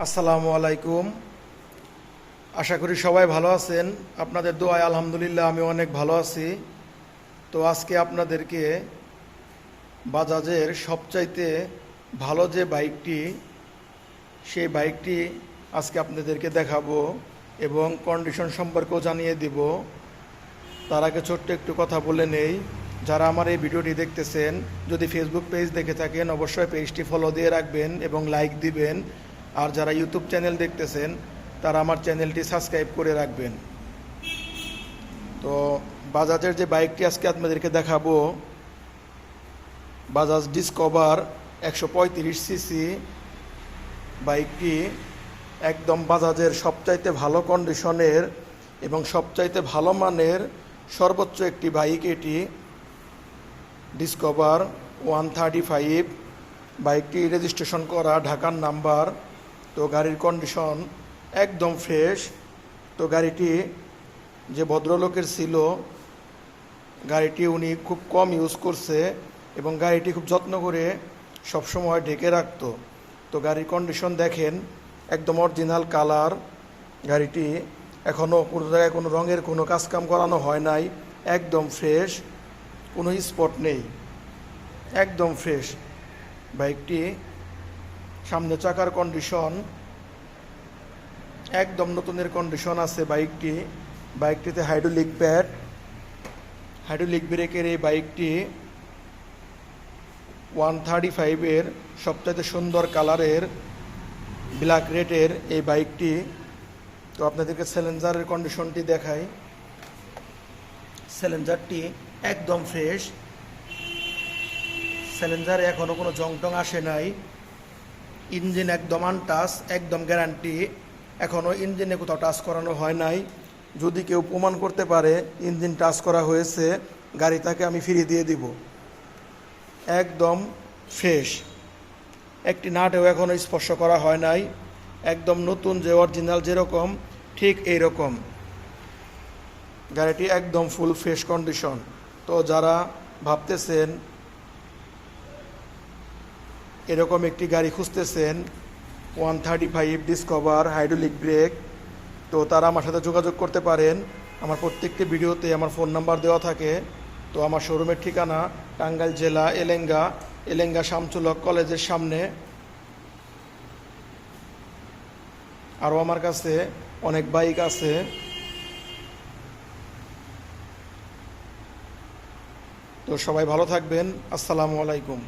আসসালামু আলাইকুম। আশা করি সবাই ভালো আছেন। আপনাদের দোয়ায় আলহামদুলিল্লাহ আমি অনেক ভালো আছি। তো আজকে আপনাদেরকে বাজাজের সবচাইতে ভালো যে বাইকটি, সেই বাইকটি আজকে আপনাদেরকে দেখাবো এবং কন্ডিশন সম্পর্কেও জানিয়ে দিব। তার আগে ছোট্ট একটু কথা বলে নেই, যারা আমার এই ভিডিওটি দেখতেছেন, যদি ফেসবুক পেজ দেখে থাকেন অবশ্যই পেজটি ফলো দিয়ে রাখবেন এবং লাইক দিবেন। আর যারা ইউটিউব চ্যানেল দেখতেছেন তারা আমার চ্যানেলটি সাবস্ক্রাইব করে রাখবেন। তো বাজাজের যে বাইকটি আজকে আপনাদেরকে দেখাবো, বাজাজ ডিসকভার 135 সিসি বাইকটি একদম বাজাজের সবচাইতে ভালো কন্ডিশনের এবং সবচাইতে ভালো মানের সর্বোচ্চ একটি বাইক। এটি ডিসকভার 135। বাইকটি রেজিস্ট্রেশন করা ঢাকার নাম্বার। তো গাড়ির কন্ডিশন একদম ফ্রেশ। তো গাড়িটি যে ভদ্রলোকের ছিল, গাড়িটি উনি খুব কম ইউজ করছে এবং গাড়িটি খুব যত্ন করে সবসময় ঢেকে রাখতো। তো গাড়ির কন্ডিশন দেখেন, একদম অরিজিনাল কালার। গাড়িটি এখনও কোনো জায়গায় কোনো রঙের কোনো কাজকাম করানো হয় নাই, একদম ফ্রেশ, কোনো স্পট নেই, একদম ফ্রেশ বাইকটি। সামনে চাকার কন্ডিশন একদম নতুনের কন্ডিশন আছে বাইকটি। বাইকটিতে হাইড্রোলিক প্যাড, হাইড্রোলিক ব্রেকের এই বাইকটি 135-এর সবচেয়ে সুন্দর কালারের ব্ল্যাক রেডের এই বাইকটি। তো আপনাদেরকে স্যালেঞ্জারের কন্ডিশনটি দেখাই। স্যালেঞ্জারটি একদম ফ্রেশ। স্যালেঞ্জারে এখনও কোনো জংটং আসে নাই। ইঞ্জিন একদম আনটাচ, একদম গ্যারান্টি। এখনও ইঞ্জিনে কোথাও টাচ করানো হয় নাই। যদি কেউ প্রমাণ করতে পারে ইঞ্জিন টাচ করা হয়েছে, গাড়ি তাকে আমি ফিরিয়ে দিয়ে দিব। একদম ফ্রেশ, একটি নাটেও এখনও স্পর্শ করা হয় নাই। একদম নতুন, যে অরিজিনাল যেরকম ঠিক এই রকম গাড়িটি একদম ফুল ফ্রেশ কন্ডিশন। তো যারা ভাবতেছেন এরকম একটি গাড়ি খুঁজতেছেন 135 ডিসকভার হাইড্রোলিক ব্রেক, তো তারা আমার সাথে যোগাযোগ করতে পারেন। আমার প্রত্যেকটি ভিডিওতে আমার ফোন নাম্বার দেওয়া থাকে। তো আমার শোরুমের ঠিকানা টাঙ্গাইল জেলা এলেঙ্গা শামসুলক কলেজের সামনে। আরও আমার কাছে অনেক বাইক আছে। তো সবাই ভালো থাকবেন। আসসালামু আলাইকুম।